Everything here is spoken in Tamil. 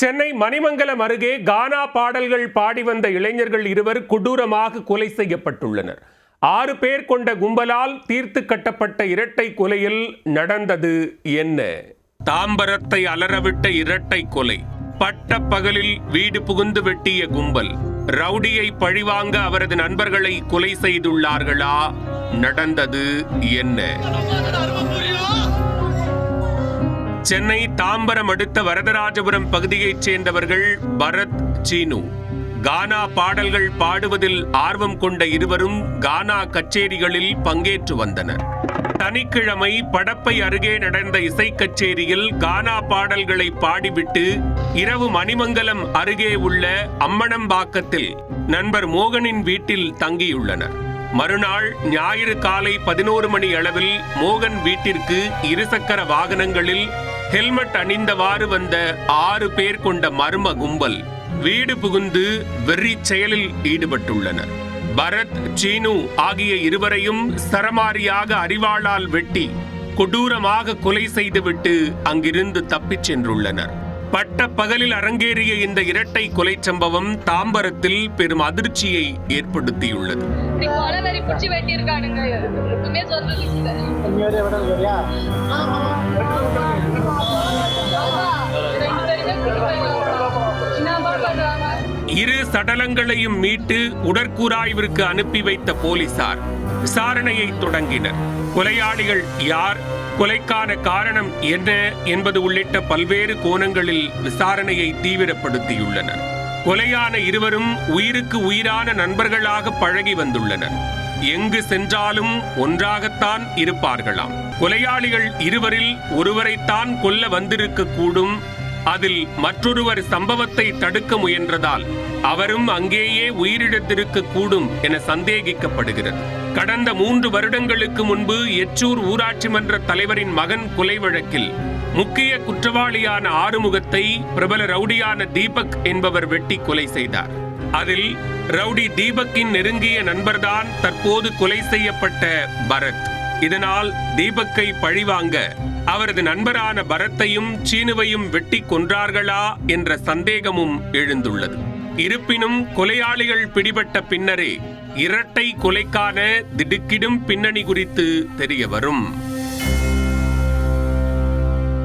சென்னை மணிமங்கலம் அருகே கானா பாடல்கள் பாடி வந்த இளைஞர்கள் இருவர் கொடூரமாக கொலை செய்யப்பட்டுள்ளனர். 6 பேர் கொண்ட கும்பலால் தீர்த்து கட்டப்பட்ட இரட்டை கொலையில் நடந்தது என்ன? தாம்பரத்தை அலறவிட்ட இரட்டை கொலை. பட்ட பகலில் வீடு புகுந்து வெட்டிய கும்பல். ரவுடியை பழிவாங்க அவரது நண்பர்களை கொலை செய்துள்ளார்களா? நடந்தது என்ன? சென்னை தாம்பரம் அடுத்த வரதராஜபுரம் பகுதியைச் சேர்ந்தவர்கள் பரத், சீனு. கானா பாடல்கள் பாடுவதில் ஆர்வம் கொண்ட இருவரும் கானா கச்சேரிகளில் பங்கேற்று வந்தனர். சனிக்கிழமை படப்பை அருகே நடந்த இசை கச்சேரியில் கானா பாடல்களை பாடிவிட்டு இரவு மணிமங்கலம் அருகே உள்ள அம்மணம்பாக்கத்தில் நண்பர் மோகனின் வீட்டில் தங்கியுள்ளனர். மறுநாள் ஞாயிறு காலை 11 மணி அளவில் மோகன் வீட்டிற்கு இருசக்கர வாகனங்களில் ஹெல்மெட் அணிந்தவாறு வந்த 6 பேர் கொண்ட மர்ம கும்பல் வீடு புகுந்து வெறி செயலில் ஈடுபட்டுள்ளனர். பரத், சீனு ஆகிய இருவரையும் சரமாரியாக அரிவாளால் வெட்டி கொடூரமாக கொலை செய்துவிட்டு அங்கிருந்து தப்பிச் சென்றுள்ளனர். பட்ட பகலில் அரங்கேறிய இந்த இரட்டை கொலை சம்பவம் தாம்பரத்தில் பெரும் அதிர்ச்சியை ஏற்படுத்தியுள்ளது. இரு சடலங்களையும் மீட்டு உடற்கூராய்விற்கு அனுப்பி வைத்த போலீசார் விசாரணையை தொடங்கினர். கொலையாளிகள் யார், கொலைக்கான காரணம் என்ன என்பது உள்ளிட்ட பல்வேறு கோணங்களில் விசாரணையை தீவிரப்படுத்தியுள்ளனர். கொலையான இருவரும் உயிருக்கு உயிரான நண்பர்களாக பழகி வந்துள்ளனர். எங்கு சென்றாலும் ஒன்றாகத்தான் இருப்பார்களாம். கொலையாளிகள் இருவரில் ஒருவரைத்தான் கொல்ல வந்திருக்க கூடும். அதில் மற்றொருவர் சம்பவத்தை தடுக்க முயன்றதால் அவரும் அங்கேயே உயிரிழந்திருக்க கூடும் என சந்தேகிக்கப்படுகிறது. கடந்த 3 வருடங்களுக்கு முன்பு எச்சூர் ஊராட்சி மன்ற தலைவரின் மகன் கொலை வழக்கில் முக்கிய குற்றவாளியான ஆறுமுகத்தை பிரபல ரவுடியான தீபக் என்பவர் வெட்டி கொலை செய்தார். அதில் ரவுடி தீபக்கின் நெருங்கிய நண்பர்தான் தற்போது கொலை செய்யப்பட்ட பரத். இதனால் தீபக்கை பழிவாங்க அவரது நண்பரான பரத்தையும் சீனுவையும் வெட்டி கொன்றார்களா என்ற சந்தேகமும் எழுந்துள்ளது. இருப்பினும் கொலையாளிகள் பிடிபட்ட பின்னரே இரட்டை கொலைக்கான திடுக்கிடும் பின்னணி குறித்து தெரிய வரும்.